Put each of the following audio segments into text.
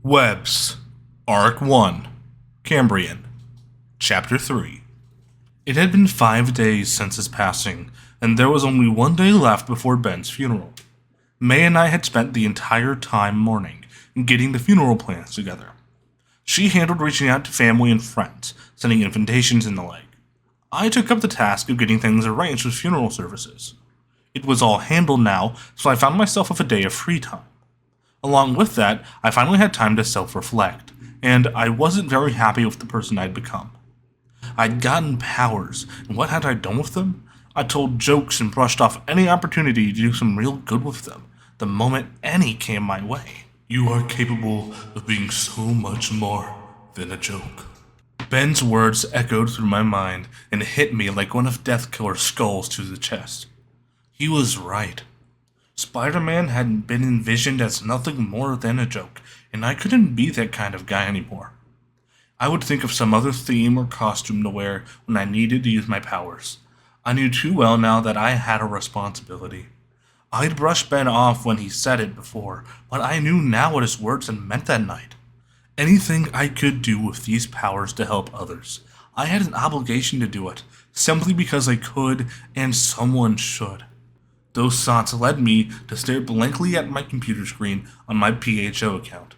Webs, Arc 1, Cambrian, Chapter 3. It had been 5 days since his passing, and there was only 1 day left before Ben's funeral. May and I had spent the entire time mourning and getting the funeral plans together. She handled reaching out to family and friends, sending invitations and the like. I took up the task of getting things arranged with funeral services. It was all handled now, so I found myself with a day of free time. Along with that, I finally had time to self-reflect, and I wasn't very happy with the person I'd become. I'd gotten powers, and what had I done with them? I told jokes and brushed off any opportunity to do some real good with them, the moment any came my way. You are capable of being so much more than a joke. Ben's words echoed through my mind and hit me like one of Deathkiller's skulls to the chest. He was right. Spider-Man had been envisioned as nothing more than a joke, and I couldn't be that kind of guy anymore. I would think of some other theme or costume to wear when I needed to use my powers. I knew too well now that I had a responsibility. I'd brushed Ben off when he said it before, but I knew now what his words had meant that night. Anything I could do with these powers to help others, I had an obligation to do it, simply because I could and someone should. Those thoughts led me to stare blankly at my computer screen on my PHO account.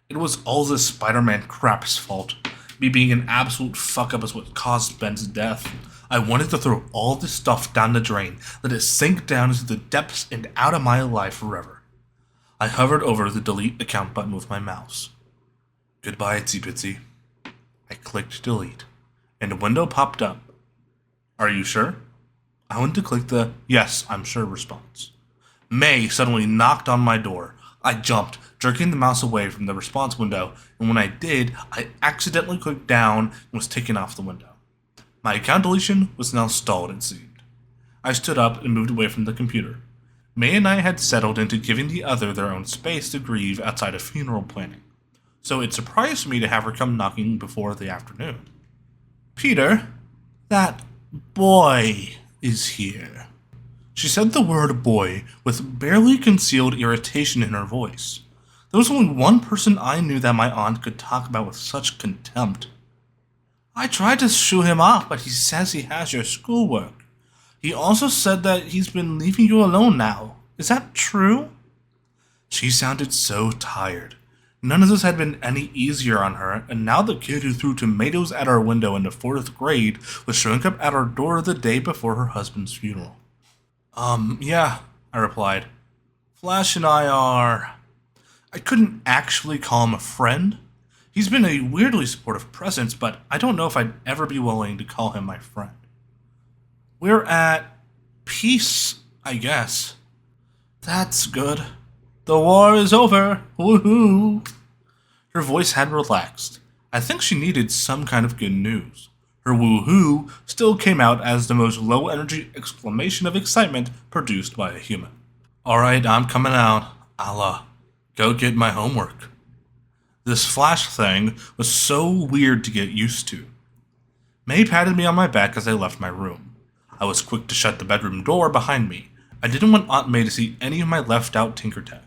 It was all this Spider-Man crap's fault. Me being an absolute fuck-up is what caused Ben's death. I wanted to throw all this stuff down the drain, let it sink down into the depths and out of my life forever. I hovered over the delete account button with my mouse. Goodbye, Itsy Bitsy. I clicked delete, and a window popped up. Are you sure? I went to click the yes, I'm sure response. May suddenly knocked on my door. I jumped, jerking the mouse away from the response window, and when I did, I accidentally clicked down and was taken off the window. My account deletion was now stalled, it seemed. I stood up and moved away from the computer. May and I had settled into giving the other their own space to grieve outside of funeral planning, so it surprised me to have her come knocking before the afternoon. Peter, that boy is here. She said the word boy with barely concealed irritation in her voice. There was only one person I knew that my aunt could talk about with such contempt. I tried to shoo him off, but he says he has your schoolwork. He also said that he's been leaving you alone now. Is that true? She sounded so tired. None of this had been any easier on her, and now the kid who threw tomatoes at our window in the 4th grade was showing up at our door the day before her husband's funeral. Yeah, I replied. Flash and I are... I couldn't actually call him a friend. He's been a weirdly supportive presence, but I don't know if I'd ever be willing to call him my friend. We're at peace, I guess. That's good. The war is over. Woohoo! Her voice had relaxed. I think she needed some kind of good news. Her woohoo still came out as the most low-energy exclamation of excitement produced by a human. Alright, I'm coming out. I'll, go get my homework. This Flash thing was so weird to get used to. May patted me on my back as I left my room. I was quick to shut the bedroom door behind me. I didn't want Aunt May to see any of my left-out tinker tech.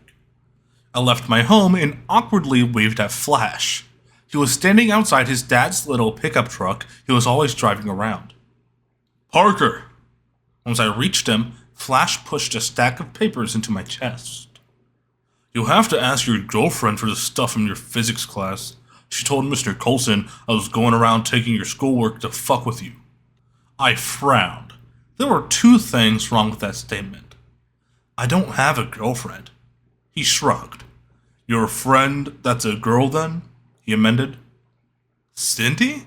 I left my home and awkwardly waved at Flash. He was standing outside his dad's little pickup truck he was always driving around. Parker! Once I reached him, Flash pushed a stack of papers into my chest. You'll have to ask your girlfriend for the stuff from your physics class. She told Mr. Coulson I was going around taking your schoolwork to fuck with you. I frowned. There were 2 things wrong with that statement. I don't have a girlfriend. He shrugged. Your friend that's a girl then? He amended. Cindy?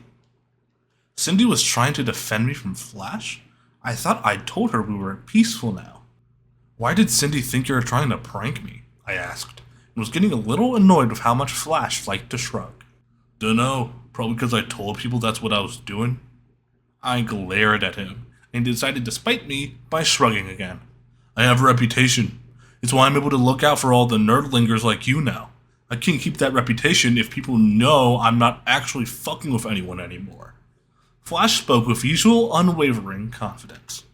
Cindy was trying to defend me from Flash? I thought I'd told her we were peaceful now. Why did Cindy think you were trying to prank me? I asked, and was getting a little annoyed with how much Flash liked to shrug. Dunno, probably because I told people that's what I was doing. I glared at him, and he decided to spite me by shrugging again. I have a reputation. It's why I'm able to look out for all the nerdlingers like you now. I can't keep that reputation if people know I'm not actually fucking with anyone anymore. Flash spoke with usual unwavering confidence.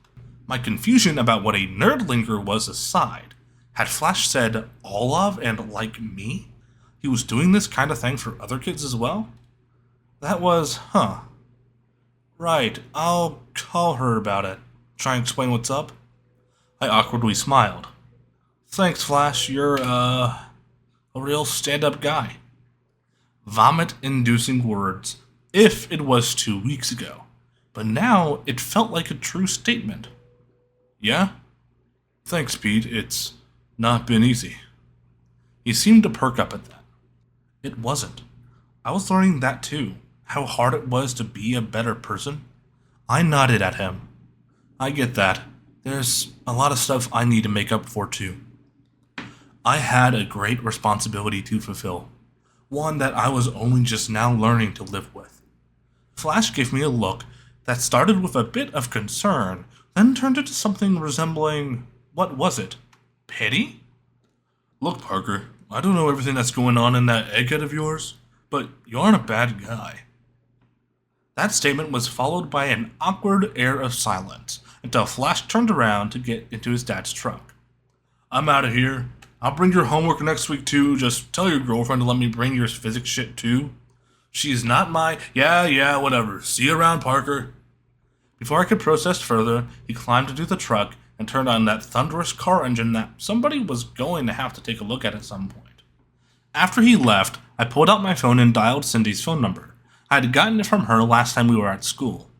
My confusion about what a nerdlinger was aside, had Flash said all of and like me? He was doing this kind of thing for other kids as well? That was, Right, I'll call her about it. Try and explain what's up. I awkwardly smiled. Thanks, Flash. You're, a real stand-up guy. Vomit-inducing words, if it was 2 weeks ago. But now it felt like a true statement. Yeah? Thanks, Pete. It's not been easy. He seemed to perk up at that. It wasn't. I was learning that too. How hard it was to be a better person. I nodded at him. I get that. There's a lot of stuff I need to make up for too. I had a great responsibility to fulfill. One that I was only just now learning to live with. Flash gave me a look that started with a bit of concern, then turned into something resembling, what was it? Pity? Look, Parker, I don't know everything that's going on in that egghead of yours, but you aren't a bad guy. That statement was followed by an awkward air of silence until Flash turned around to get into his dad's truck. I'm out of here. I'll bring your homework next week too. Just tell your girlfriend to let me bring your physics shit too. She's not my... Yeah, whatever. See you around, Parker. Before I could protest further, he climbed into the truck and turned on that thunderous car engine that somebody was going to have to take a look at some point. After he left, I pulled out my phone and dialed Cindy's phone number. I had gotten it from her last time we were at school.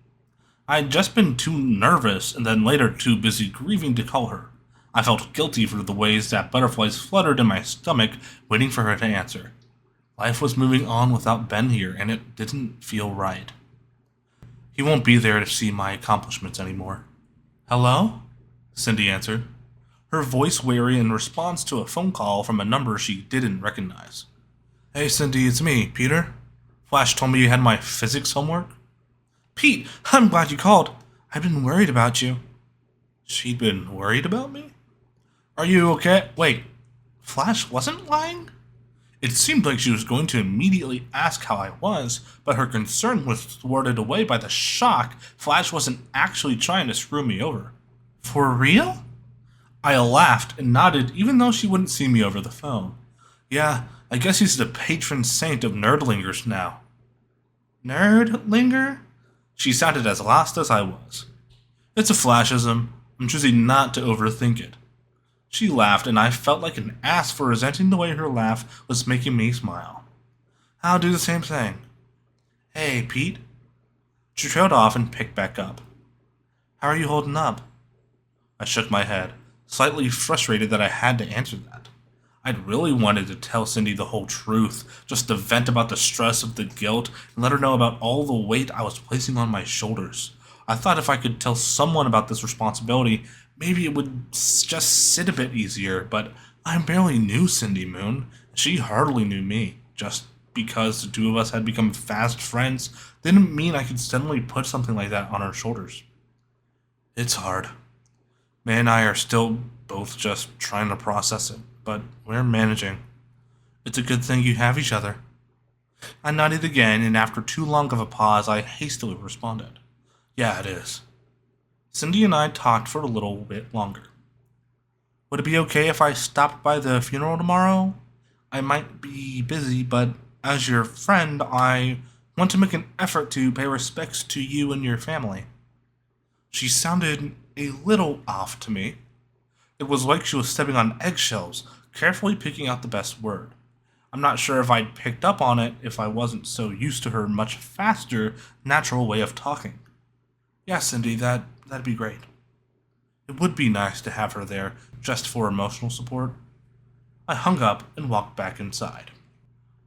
I had just been too nervous and then later too busy grieving to call her. I felt guilty for the ways that butterflies fluttered in my stomach, waiting for her to answer. Life was moving on without Ben here, and it didn't feel right. He won't be there to see my accomplishments anymore. Hello? Cindy answered, her voice wary in response to a phone call from a number she didn't recognize. Hey Cindy, it's me, Peter. Flash told me you had my physics homework. Pete, I'm glad you called. I've been worried about you. She'd been worried about me? Are you okay? Wait, Flash wasn't lying? It seemed like she was going to immediately ask how I was, but her concern was thwarted away by the shock Flash wasn't actually trying to screw me over. For real? I laughed and nodded even though she wouldn't see me over the phone. Yeah, I guess he's the patron saint of nerdlingers now. Nerdlinger? She sounded as lost as I was. It's a Flashism. I'm choosing not to overthink it. She laughed, and I felt like an ass for resenting the way her laugh was making me smile. I'll do the same thing. Hey, Pete. She trailed off and picked back up. How are you holding up? I shook my head, slightly frustrated that I had to answer that. I'd really wanted to tell Cindy the whole truth, just to vent about the stress of the guilt and let her know about all the weight I was placing on my shoulders. I thought if I could tell someone about this responsibility, maybe it would just sit a bit easier, but I barely knew Cindy Moon. She hardly knew me. Just because the two of us had become fast friends didn't mean I could suddenly put something like that on her shoulders. It's hard. May and I are still both just trying to process it, but we're managing. It's a good thing you have each other. I nodded again, and after too long of a pause, I hastily responded. Yeah, it is. Cindy and I talked for a little bit longer. Would it be okay if I stopped by the funeral tomorrow? I might be busy, but as your friend, I want to make an effort to pay respects to you and your family. She sounded a little off to me. It was like she was stepping on eggshells, carefully picking out the best word. I'm not sure if I'd picked up on it if I wasn't so used to her much faster, natural way of talking. Yeah, Cindy, that'd be great. It would be nice to have her there, just for emotional support. I hung up and walked back inside.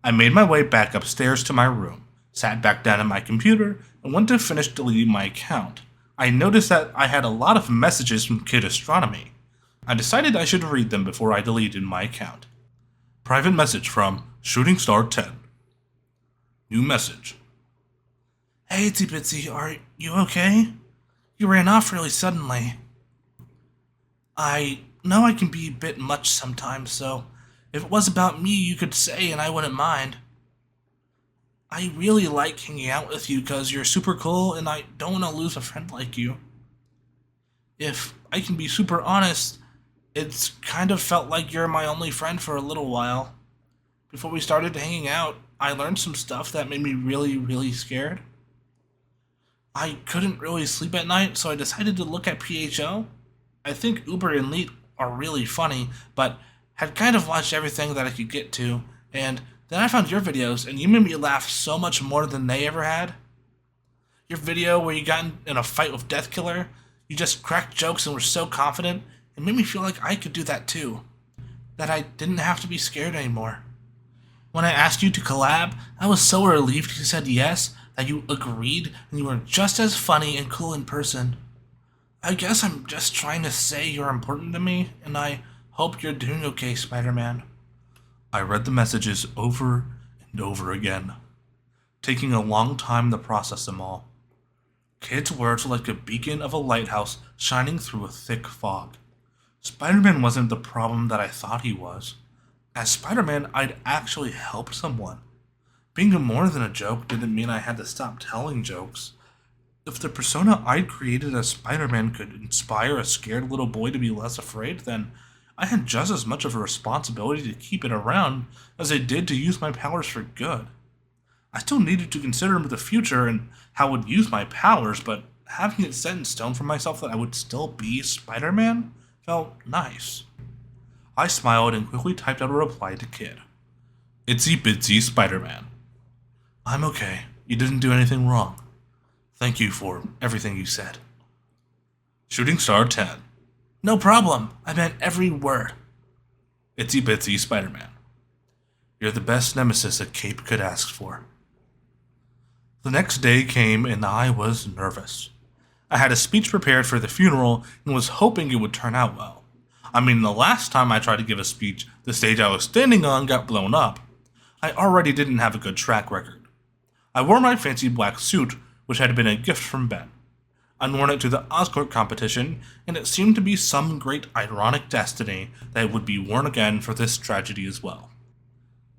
I made my way back upstairs to my room, sat back down at my computer, and went to finish deleting my account. I noticed that I had a lot of messages from Kid Astronomy. I decided I should read them before I deleted my account. Private message from Shooting Star 10. New message. Hey, Itsy Bitsy, are you okay? You ran off really suddenly. I know I can be a bit much sometimes, so if it was about me, you could say and I wouldn't mind. I really like hanging out with you because you're super cool and I don't want to lose a friend like you. If I can be super honest, it's kind of felt like you're my only friend for a little while. Before we started hanging out, I learned some stuff that made me really, really scared. I couldn't really sleep at night, so I decided to look at PHO. I think Uber and Leet are really funny, but had kind of watched everything that I could get to, and then I found your videos, and you made me laugh so much more than they ever had. Your video where you got in a fight with Death Killer, you just cracked jokes and were so confident, it made me feel like I could do that too. That I didn't have to be scared anymore. When I asked you to collab, I was so relieved you said yes, that you agreed, and you were just as funny and cool in person. I guess I'm just trying to say you're important to me, and I hope you're doing okay, Spider-Man. I read the messages over and over again, taking a long time to process them all. Kid's words were like a beacon of a lighthouse shining through a thick fog. Spider-Man wasn't the problem that I thought he was. As Spider-Man, I'd actually helped someone. Being more than a joke didn't mean I had to stop telling jokes. If the persona I'd created as Spider-Man could inspire a scared little boy to be less afraid, then I had just as much of a responsibility to keep it around as I did to use my powers for good. I still needed to consider the future and how I would use my powers, but having it set in stone for myself that I would still be Spider-Man felt nice. I smiled and quickly typed out a reply to Kid. Itsy Bitsy Spider-Man. I'm okay. You didn't do anything wrong. Thank you for everything you said. Shooting Star 10. No problem. I meant every word. Itsy Bitsy Spider-Man. You're the best nemesis a cape could ask for. The next day came and I was nervous. I had a speech prepared for the funeral and was hoping it would turn out well. I mean, the last time I tried to give a speech, the stage I was standing on got blown up. I already didn't have a good track record. I wore my fancy black suit, which had been a gift from Ben. I'd worn it to the Oscorp competition, and it seemed to be some great ironic destiny that it would be worn again for this tragedy as well.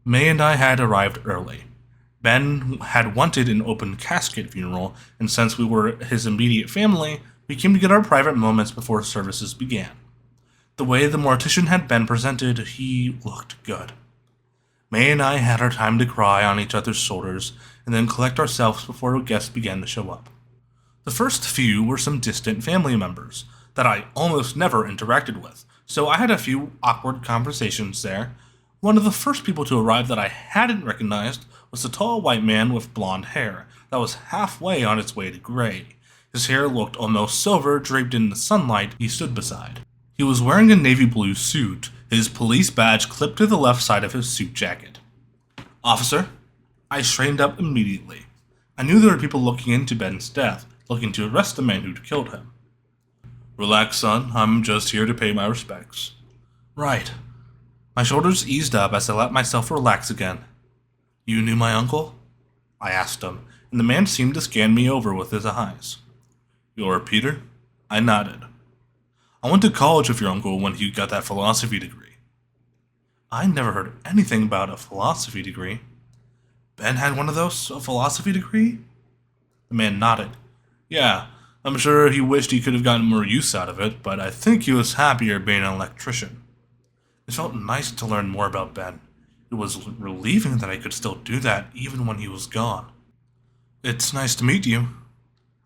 May and I had arrived early. Ben had wanted an open casket funeral, and since we were his immediate family, we came to get our private moments before services began. The way the mortician had been presented, he looked good. May and I had our time to cry on each other's shoulders, and then collect ourselves before guests began to show up. The first few were some distant family members that I almost never interacted with, so I had a few awkward conversations there. One of the first people to arrive that I hadn't recognized was a tall white man with blonde hair that was halfway on its way to gray. His hair looked almost silver, draped in the sunlight he stood beside. He was wearing a navy blue suit, his police badge clipped to the left side of his suit jacket. Officer? I straightened up immediately. I knew there were people looking into Ben's death, looking to arrest the man who'd killed him. Relax, son. I'm just here to pay my respects. Right. My shoulders eased up as I let myself relax again. You knew my uncle? I asked him, and the man seemed to scan me over with his eyes. You're Peter? I nodded. I went to college with your uncle when he got that philosophy degree. I never heard anything about a philosophy degree. Ben had one of those, a philosophy degree? The man nodded. Yeah, I'm sure he wished he could have gotten more use out of it, but I think he was happier being an electrician. It felt nice to learn more about Ben. It was relieving that I could still do that even when he was gone. It's nice to meet you.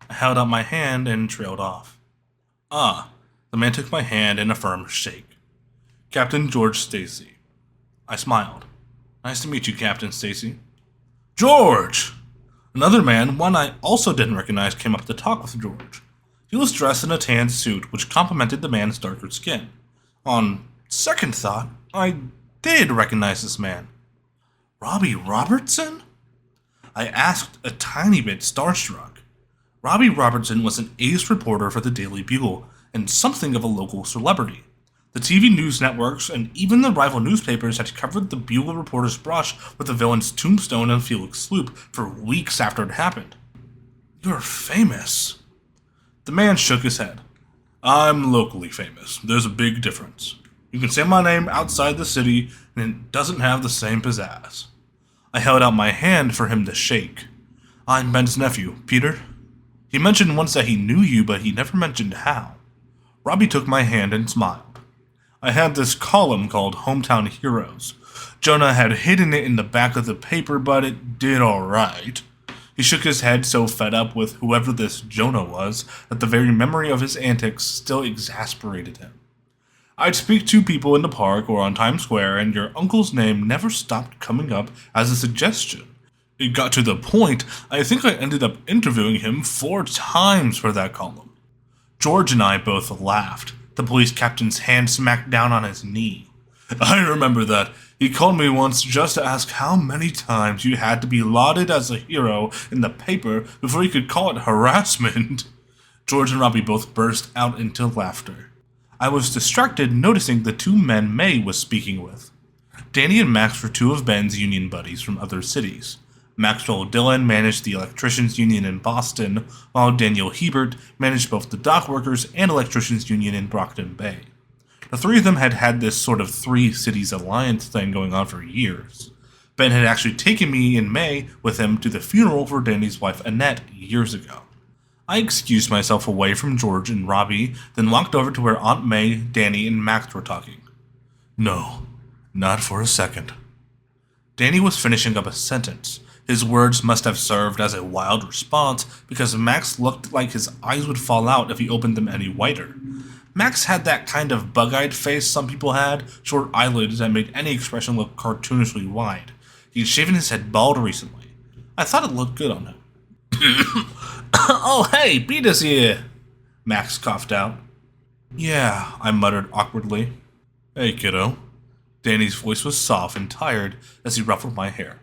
I held out my hand and trailed off. Ah, the man took my hand in a firm shake. Captain George Stacy. I smiled. Nice to meet you, Captain Stacy. George! Another man, one I also didn't recognize, came up to talk with George. He was dressed in a tan suit, which complemented the man's darker skin. On second thought, I did recognize this man. Robbie Robertson? I asked, a tiny bit starstruck. Robbie Robertson was an ace reporter for the Daily Bugle, and something of a local celebrity. The TV news networks and even the rival newspapers had covered the Bugle reporter's brush with the villain's tombstone and Felix Sloop for weeks after it happened. You're famous. The man shook his head. I'm locally famous. There's a big difference. You can say my name outside the city, and it doesn't have the same pizzazz. I held out my hand for him to shake. I'm Ben's nephew, Peter. He mentioned once that he knew you, but he never mentioned how. Robbie took my hand and smiled. I had this column called Hometown Heroes, Jonah had hidden it in the back of the paper, but it did alright. He shook his head, so fed up with whoever this Jonah was that the very memory of his antics still exasperated him. I'd speak to people in the park or on Times Square, and your uncle's name never stopped coming up as a suggestion. It got to the point I think I ended up interviewing him 4 times for that column. George and I both laughed. The police captain's hand smacked down on his knee. I remember that. He called me once just to ask how many times you had to be lauded as a hero in the paper before you could call it harassment. George and Robbie both burst out into laughter. I was distracted noticing the 2 men May was speaking with. Danny and Max were 2 of Ben's union buddies from other cities. Maxwell Dillon managed the electricians' union in Boston, while Daniel Hebert managed both the dockworkers and electricians' union in Brockton Bay. The 3 of them had had this sort of 3 cities alliance thing going on for years. Ben had actually taken me in May with him to the funeral for Danny's wife Annette years ago. I excused myself away from George and Robbie, then walked over to where Aunt May, Danny, and Max were talking. No, not for a second. Danny was finishing up a sentence. His words must have served as a wild response because Max looked like his eyes would fall out if he opened them any wider. Max had that kind of bug-eyed face some people had, short eyelids that made any expression look cartoonishly wide. He'd shaven his head bald recently. I thought it looked good on him. Oh hey, Pete is here, Max coughed out. Yeah, I muttered awkwardly. Hey kiddo. Danny's voice was soft and tired as he ruffled my hair.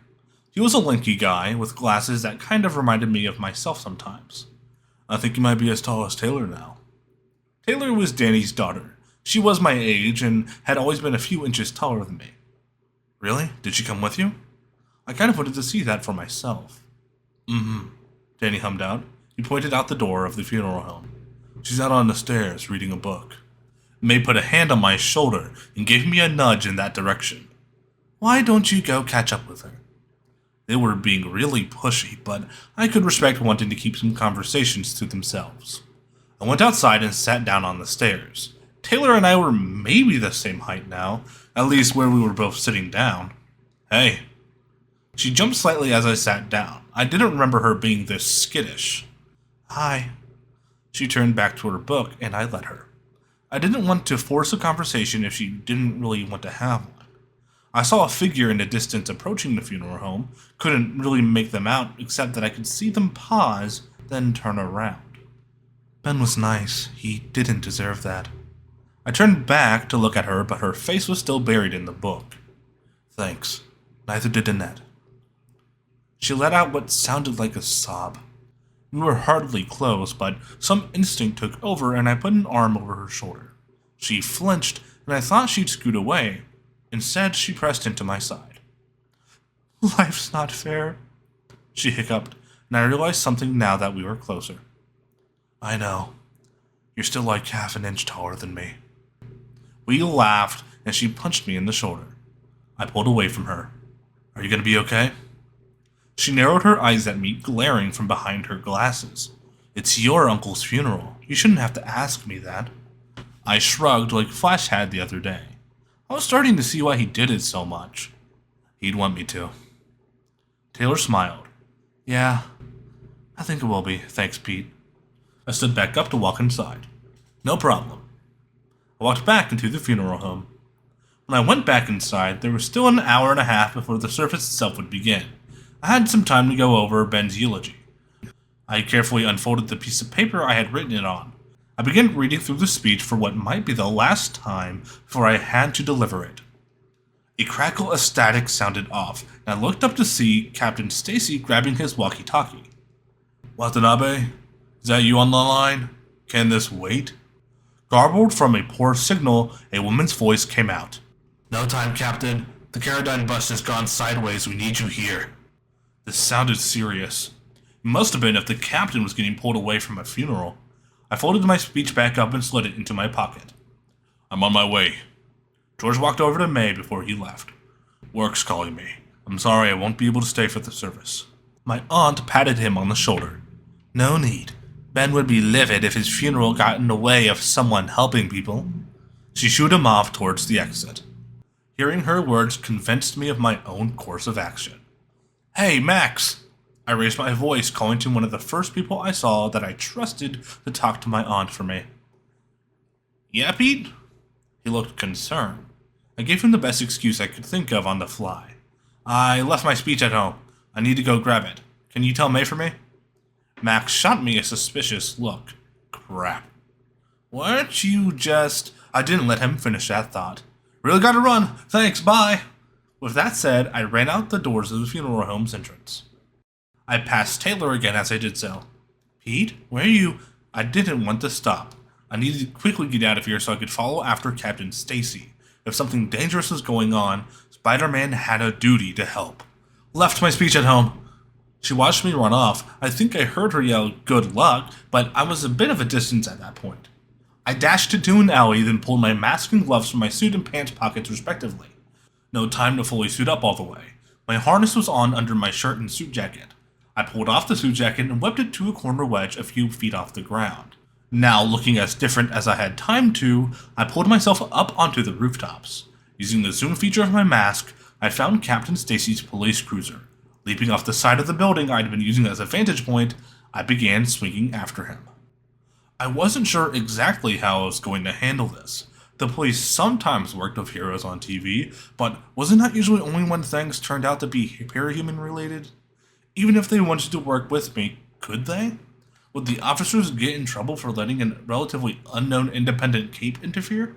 He was a lanky guy with glasses that kind of reminded me of myself sometimes. I think you might be as tall as Taylor now. Taylor was Danny's daughter. She was my age and had always been a few inches taller than me. Really? Did she come with you? I kind of wanted to see that for myself. Danny hummed out. He pointed out the door of the funeral home. She's out on the stairs reading a book. May put a hand on my shoulder and gave me a nudge in that direction. Why don't you go catch up with her? They were being really pushy, but I could respect wanting to keep some conversations to themselves. I went outside and sat down on the stairs. Taylor and I were maybe the same height now, at least where we were both sitting down. Hey. She jumped slightly as I sat down. I didn't remember her being this skittish. Hi. She turned back to her book, and I let her. I didn't want to force a conversation if she didn't really want to have one. I saw a figure in the distance approaching the funeral home, couldn't really make them out except that I could see them pause, then turn around. Ben was nice. He didn't deserve that. I turned back to look at her, but her face was still buried in the book. Thanks. Neither did Annette. She let out what sounded like a sob. We were hardly close, but some instinct took over and I put an arm over her shoulder. She flinched, and I thought she'd scoot away. Instead, she pressed into my side. Life's not fair, she hiccuped, and I realized something now that we were closer. I know. You're still like half an inch taller than me. We laughed, and she punched me in the shoulder. I pulled away from her. Are you going to be okay? She narrowed her eyes at me, glaring from behind her glasses. It's your uncle's funeral. You shouldn't have to ask me that. I shrugged like Flash had the other day. I was starting to see why he did it so much. He'd want me to. Taylor smiled. Yeah, I think it will be. Thanks, Pete. I stood back up to walk inside. No problem. I walked back into the funeral home. When I went back inside, there was still an hour and a half before the service itself would begin. I had some time to go over Ben's eulogy. I carefully unfolded the piece of paper I had written it on. I began reading through the speech for what might be the last time before I had to deliver it. A crackle of static sounded off, and I looked up to see Captain Stacy grabbing his walkie-talkie. Watanabe? Is that you on the line? Can this wait? Garbled from a poor signal, a woman's voice came out. No time, Captain. The Caradine bus has gone sideways. We need you here. This sounded serious. It must have been if the captain was getting pulled away from a funeral. I folded my speech back up and slid it into my pocket. I'm on my way. George walked over to May before he left. Work's calling me. I'm sorry I won't be able to stay for the service. My aunt patted him on the shoulder. No need. Ben would be livid if his funeral got in the way of someone helping people. She shooed him off towards the exit. Hearing her words convinced me of my own course of action. "Hey, Max!" I raised my voice, calling to one of the first people I saw that I trusted to talk to my aunt for me. "Yeah, Pete?" He looked concerned. I gave him the best excuse I could think of on the fly. "I left my speech at home. I need to go grab it. Can you tell May for me?" Max shot me a suspicious look. Crap. "Weren't you just—" I didn't let him finish that thought. "Really gotta run. Thanks, bye." With that said, I ran out the doors of the funeral home's entrance. I passed Taylor again as I did so. "Pete, where are you?" I didn't want to stop. I needed to quickly get out of here so I could follow after Captain Stacy. If something dangerous was going on, Spider-Man had a duty to help. "Left my speech at home." She watched me run off. I think I heard her yell, "Good luck," but I was a bit of a distance at that point. I dashed into an alley, then pulled my mask and gloves from my suit and pants pockets respectively. No time to fully suit up all the way. My harness was on under my shirt and suit jacket. I pulled off the suit jacket and whipped it to a corner wedge a few feet off the ground. Now, looking as different as I had time to, I pulled myself up onto the rooftops. Using the zoom feature of my mask, I found Captain Stacy's police cruiser. Leaping off the side of the building I'd been using as a vantage point, I began swinging after him. I wasn't sure exactly how I was going to handle this. The police sometimes worked with heroes on TV, but wasn't that usually only when things turned out to be parahuman related? Even if they wanted to work with me, could they? Would the officers get in trouble for letting a relatively unknown independent cape interfere?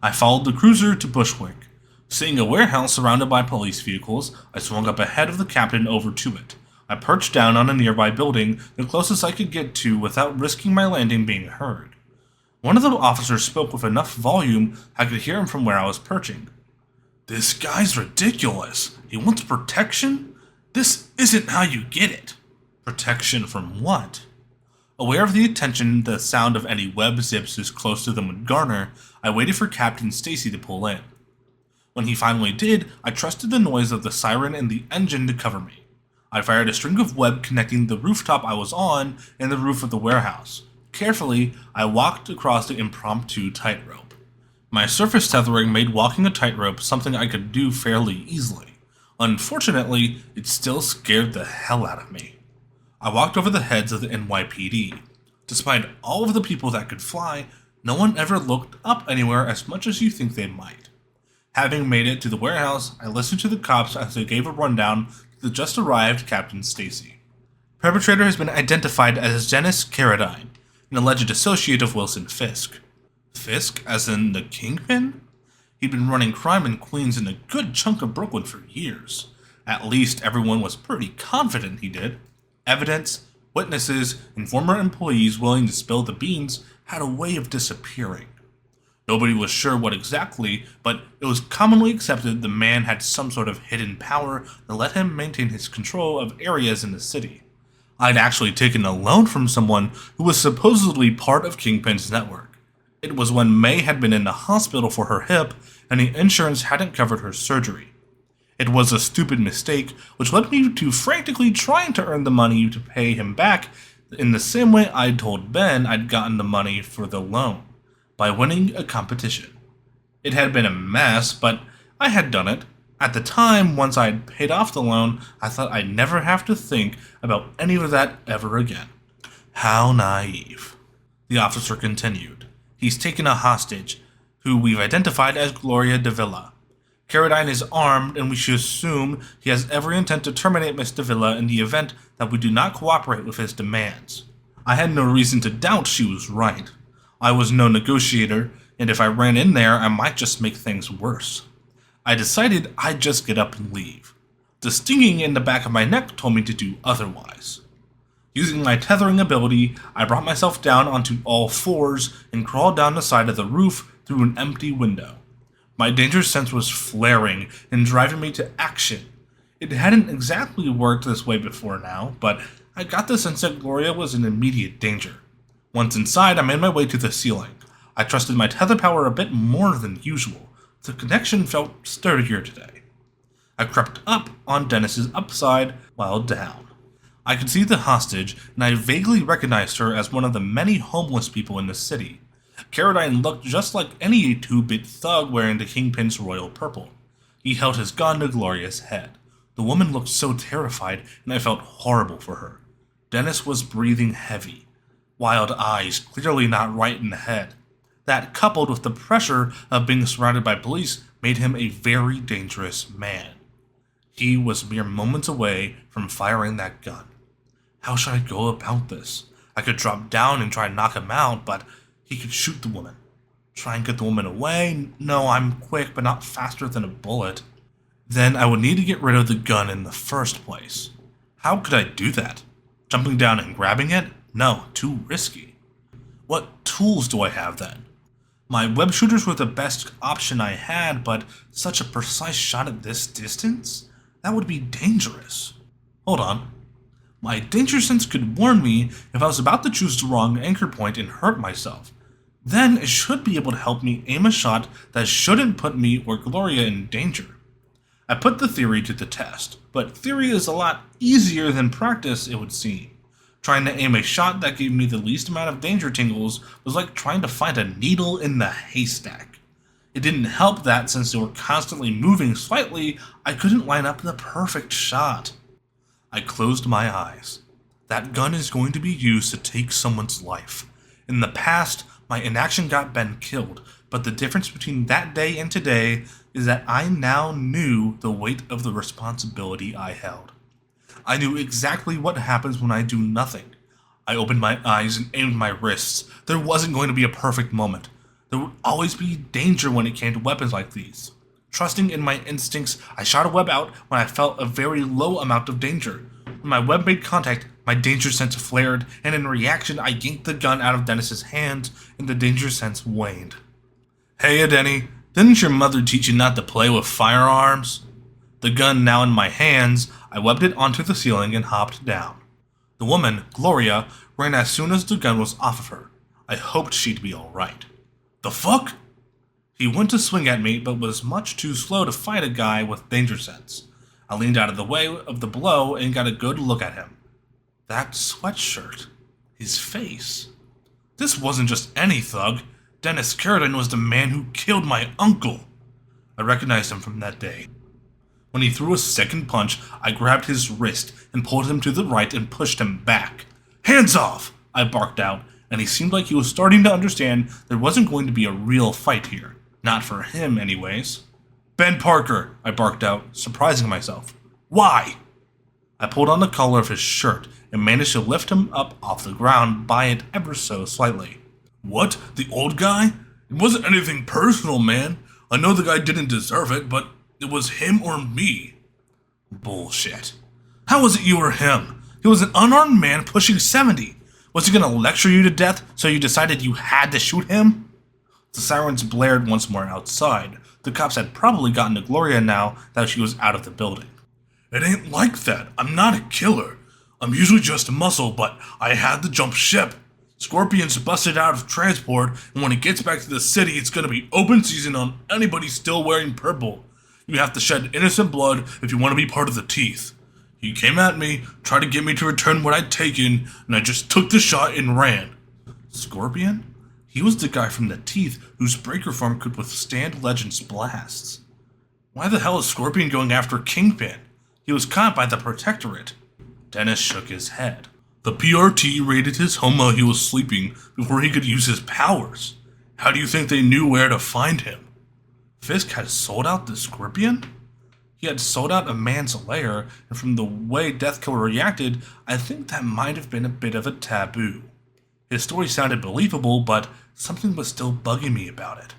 I followed the cruiser to Bushwick. Seeing a warehouse surrounded by police vehicles, I swung up ahead of the captain over to it. I perched down on a nearby building, the closest I could get to without risking my landing being heard. One of the officers spoke with enough volume I could hear him from where I was perching. "This guy's ridiculous. He wants protection? This isn't how you get it." Protection from what? Aware of the attention the sound of any web zips as close to them would garner, I waited for Captain Stacy to pull in. When he finally did, I trusted the noise of the siren and the engine to cover me. I fired a string of web connecting the rooftop I was on and the roof of the warehouse. Carefully, I walked across the impromptu tightrope. My surface tethering made walking a tightrope something I could do fairly easily. Unfortunately, it still scared the hell out of me. I walked over the heads of the NYPD. Despite all of the people that could fly, no one ever looked up anywhere as much as you think they might. Having made it to the warehouse, I listened to the cops as they gave a rundown to the just arrived Captain Stacy. Perpetrator has been identified as Dennis Carradine, an alleged associate of Wilson Fisk. Fisk, as in the Kingpin? He'd been running crime in Queens and a good chunk of Brooklyn for years. At least everyone was pretty confident he did. Evidence, witnesses, and former employees willing to spill the beans had a way of disappearing. Nobody was sure what exactly, but it was commonly accepted the man had some sort of hidden power that let him maintain his control of areas in the city. I'd actually taken a loan from someone who was supposedly part of Kingpin's network. It was when May had been in the hospital for her hip and the insurance hadn't covered her surgery. It was a stupid mistake, which led me to frantically trying to earn the money to pay him back in the same way I'd told Ben I'd gotten the money for the loan, by winning a competition. It had been a mess, but I had done it. At the time, once I'd paid off the loan, I thought I'd never have to think about any of that ever again. How naive. The officer continued. He's taken a hostage, who we've identified as Gloria Davila. Carradine is armed, and we should assume he has every intent to terminate Miss Davila in the event that we do not cooperate with his demands. I had no reason to doubt she was right. I was no negotiator, and if I ran in there, I might just make things worse. I decided I'd just get up and leave. The stinging in the back of my neck told me to do otherwise. Using my tethering ability, I brought myself down onto all fours and crawled down the side of the roof through an empty window. My danger sense was flaring and driving me to action. It hadn't exactly worked this way before now, but I got the sense that Gloria was in immediate danger. Once inside, I made my way to the ceiling. I trusted my tether power a bit more than usual. The connection felt sturdier today. I crept up on Dennis's upside while down. I could see the hostage, and I vaguely recognized her as one of the many homeless people in the city. Carradine looked just like any 2-bit thug wearing the Kingpin's royal purple. He held his gun to Gloria's head. The woman looked so terrified, and I felt horrible for her. Dennis was breathing heavy. Wild eyes, clearly not right in the head. That, coupled with the pressure of being surrounded by police, made him a very dangerous man. He was mere moments away from firing that gun. How should I go about this? I could drop down and try and knock him out, but he could shoot the woman. Try and get the woman away? No, I'm quick, but not faster than a bullet. Then I would need to get rid of the gun in the first place. How could I do that? Jumping down and grabbing it? No, too risky. What tools do I have then? My web shooters were the best option I had, but such a precise shot at this distance? That would be dangerous. Hold on. My danger sense could warn me if I was about to choose the wrong anchor point and hurt myself. Then it should be able to help me aim a shot that shouldn't put me or Gloria in danger. I put the theory to the test, but theory is a lot easier than practice, it would seem. Trying to aim a shot that gave me the least amount of danger tingles was like trying to find a needle in the haystack. It didn't help that since they were constantly moving slightly, I couldn't line up the perfect shot. I closed my eyes. That gun is going to be used to take someone's life. In the past, my inaction got Ben killed, but the difference between that day and today is that I now knew the weight of the responsibility I held. I knew exactly what happens when I do nothing. I opened my eyes and aimed my wrists. There wasn't going to be a perfect moment. There would always be danger when it came to weapons like these. Trusting in my instincts, I shot a web out when I felt a very low amount of danger. When my web made contact, my danger sense flared, and in reaction, I yanked the gun out of Dennis's hand, and the danger sense waned. Hey, Denny, didn't your mother teach you not to play with firearms? The gun now in my hands, I webbed it onto the ceiling and hopped down. The woman, Gloria, ran as soon as the gun was off of her. I hoped she'd be alright. The fuck? He went to swing at me, but was much too slow to fight a guy with danger sense. I leaned out of the way of the blow and got a good look at him. That sweatshirt. His face. This wasn't just any thug. Dennis Carradine was the man who killed my uncle. I recognized him from that day. When he threw a second punch, I grabbed his wrist and pulled him to the right and pushed him back. Hands off! I barked out, and he seemed like he was starting to understand there wasn't going to be a real fight here. Not for him, anyways. Ben Parker, I barked out, surprising myself. Why? I pulled on the collar of his shirt and managed to lift him up off the ground by it ever so slightly. What? The old guy? It wasn't anything personal, man. I know the guy didn't deserve it, but it was him or me. Bullshit. How was it you or him? He was an unarmed man pushing 70. Was he gonna lecture you to death so you decided you had to shoot him? The sirens blared once more outside. The cops had probably gotten to Gloria now that she was out of the building. It ain't like that. I'm not a killer. I'm usually just a muscle, but I had to jump ship. Scorpion's busted out of transport, and when it gets back to the city, it's gonna be open season on anybody still wearing purple. You have to shed innocent blood if you want to be part of the teeth. He came at me, tried to get me to return what I'd taken, and I just took the shot and ran. Scorpion? He was the guy from the Teeth whose breaker form could withstand Legend's blasts. Why the hell is Scorpion going after Kingpin? He was caught by the Protectorate. Dennis shook his head. The PRT raided his home while he was sleeping before he could use his powers. How do you think they knew where to find him? Fisk had sold out the Scorpion? He had sold out a man's lair, and from the way Deathkiller reacted, I think that might have been a bit of a taboo. His story sounded believable, but something was still bugging me about it.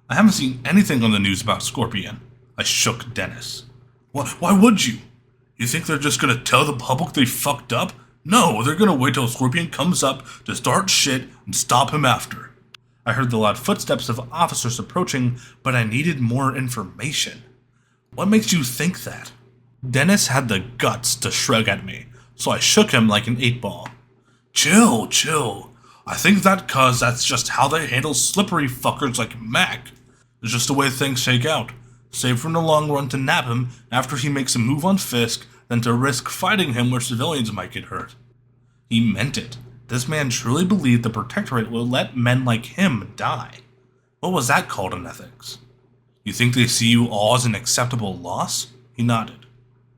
I haven't seen anything on the news about Scorpion. I shook Dennis. Why would you? You think they're just gonna tell the public they fucked up? No, they're gonna wait till Scorpion comes up to start shit and stop him after. I heard the loud footsteps of officers approaching, but I needed more information. What makes you think that? Dennis had the guts to shrug at me, so I shook him like an 8-ball. Chill. I think that's just how they handle slippery fuckers like Mac. It's just the way things shake out. Save for in the long run to nab him after he makes a move on Fisk than to risk fighting him where civilians might get hurt. He meant it. This man truly believed the Protectorate would let men like him die. What was that called in ethics? You think they see you all as an acceptable loss? He nodded.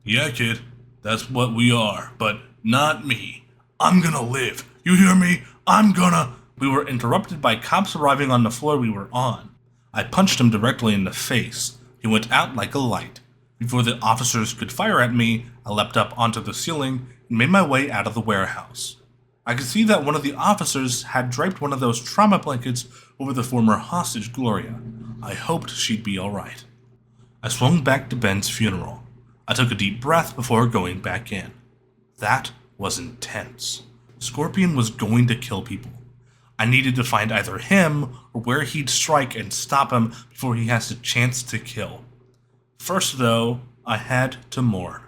Yeah, kid, that's what we are, but not me. I'm gonna live. You hear me? I'm gonna... We were interrupted by cops arriving on the floor we were on. I punched him directly in the face. He went out like a light. Before the officers could fire at me, I leapt up onto the ceiling and made my way out of the warehouse. I could see that one of the officers had draped one of those trauma blankets over the former hostage, Gloria. I hoped she'd be alright. I swung back to Ben's funeral. I took a deep breath before going back in. That was intense. Scorpion was going to kill people. I needed to find either him or where he'd strike and stop him before he has a chance to kill. First, though, I had to mourn.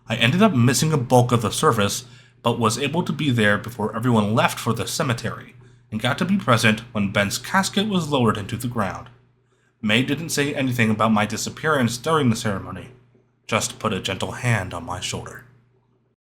I ended up missing a bulk of the service, but was able to be there before everyone left for the cemetery, and got to be present when Ben's casket was lowered into the ground. May didn't say anything about my disappearance during the ceremony, just put a gentle hand on my shoulder.